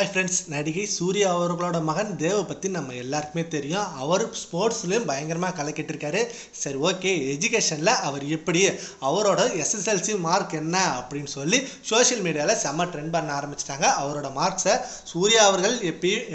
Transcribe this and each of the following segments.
Hi friends, நடிகை சூர்யா அவர்களோட மகன் தேவை பற்றி நம்ம எல்லாருக்குமே தெரியும். அவர் ஸ்போர்ட்ஸ்லேயும் பயங்கரமாக கலக்கிட்டு இருக்காரு. சரி, ஓகே, எஜுகேஷனில் அவர் எப்படி, அவரோட எஸ்எஸ்எல்சி மார்க் என்ன அப்படின்னு சொல்லி சோஷியல் மீடியாவில் செம்ம ட்ரெண்ட் பண்ண ஆரம்பிச்சிட்டாங்க. அவரோட மார்க்ஸை சூர்யா அவர்கள்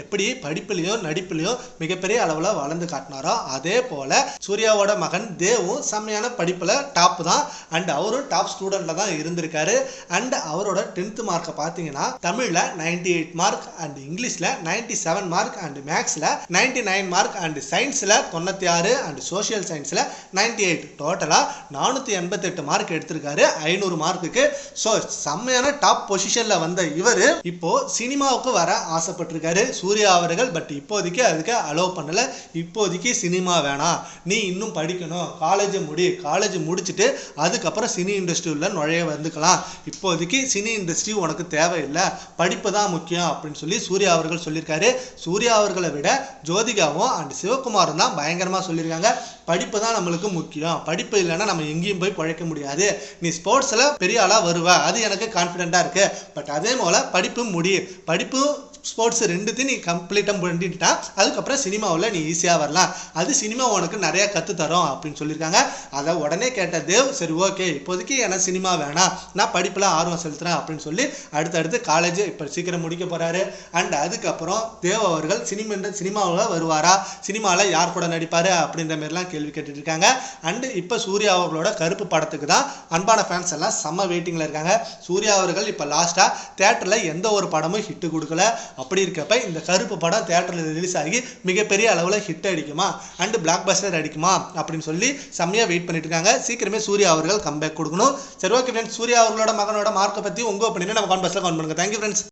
எப்படி படிப்புலையும் நடிப்புலையும் மிகப்பெரிய அளவில் வளர்ந்து காட்டினாரோ அதே போல் சூர்யாவோட மகன் தேவும் செம்மையான படிப்பில் டாப் தான். அண்ட் அவரும் டாப் ஸ்டூடெண்ட்டில் தான் இருந்திருக்காரு. அண்ட் அவரோட 10th மார்க்கை பார்த்தீங்கன்னா தமிழில் 98 மார்க் அண்ட் இங்கிலீஷ்ல 97 மார்க் அண்ட் மேக்ஸ்ல 99 மார்க் அண்ட் சயின்ஸ்ல 96 அண்ட் சோஷியல் சயின்ஸ்ல 98, டோட்டலா 488 மார்க் எடுத்திருக்காரு 500 மார்க்குக்கு. ஸோ செம்மையான டாப் பொசிஷன்ல வந்த இவர் இப்போ சினிமாவுக்கு வர ஆசைப்பட்டிருக்காரு சூர்யா அவர்கள். பட் இப்போதைக்கு அதுக்கு அலோவ் பண்ணல. இப்போதைக்கு சினிமா வேணாம், நீ இன்னும் படிக்கணும், காலேஜ் முடிச்சுட்டு அதுக்கப்புறம் சினி இண்டஸ்ட்ரி உள்ள நுழைய வந்துக்கலாம், இப்போதைக்கு சினி இண்டஸ்ட்ரி உனக்கு தேவையில்லை, படிப்பு தான் முக்கியம் அப்படின்னு சொல்லி சூர்யா அவர்கள் சொல்லியிருக்காரு. சூர்யா அவர்களை விட ஜோதிகாவும் அண்ட் சிவகுமாரும் தான் பயங்கரமா சொல்லியிருக்காங்க, படிப்பு தான் நம்மளுக்கு முக்கியம், படிப்பு இல்லைன்னா நம்ம எங்கேயும் போய் பழைக்க முடியாது, நீ ஸ்போர்ட்ஸ்ல பெரிய ஆளா வருவ, அது எனக்கு கான்ஃபிடென்ட்டா இருக்கு, பட் அதே போல படிப்பு ஸ்போர்ட்ஸ் ரெண்டுத்தையும் நீ கம்ப்ளீட்டாக பண்ணிட்டா அதுக்கப்புறம் சினிமாவில் நீ ஈஸியாக வரலாம், அது சினிமா உனக்கு நிறைய கற்றுத்தரும் அப்படின்னு சொல்லியிருக்காங்க. அதை உடனே கேட்ட தேவ், சரி ஓகே, இப்போதைக்கு எனக்கு சினிமா வேணாம், நான் படிப்பில் ஆர்வம் செலுத்துறேன் அப்படின்னு சொல்லி அடுத்தடுத்து காலேஜ் இப்போ சீக்கிரம் முடிக்க போகிறாரு. அண்ட் அதுக்கப்புறம் தேவ் அவர்கள் சினிமாவில் வருவாரா, சினிமாவில் யார் கூட நடிப்பார் அப்படின்ற மாதிரிலாம் கேள்வி கேட்டுட்டு இருக்காங்க. அண்டு இப்போ சூர்யா அவர்களோட கருப்பு படத்துக்கு தான் அன்பான ஃபேன்ஸ் எல்லாம் செம்ம வெயிட்டிங்கில் இருக்காங்க. சூர்யா அவர்கள் இப்போ லாஸ்ட்டாக தேட்டரில் எந்த ஒரு படமும் ஹிட்டு கொடுக்கல. அப்படி இருக்கப்ப இந்த கருப்பு படம் தியேட்டரில் ரிலீஸ் ஆகி மிகப்பெரிய அளவில் ஹிட் அடிக்குமா அண்ட் பிளாக் பஸ்டர் அடிக்குமா அப்படின்னு சொல்லி செம்மையாக வெயிட் பண்ணிட்டு இருக்காங்க. சீக்கிரமே சூர்யா அவர்கள் கம்பேக் கொடுக்கணும். சரி, ஓகே ஃப்ரெண்ட்ஸ், சூர்யா அவர்களோட மகனோட மார்க்கை பற்றி உங்கள் ஒப்பீனியனை நம்ம கான்வர்ஸில் கமெண்ட் பண்ணுங்க. Thank you friends.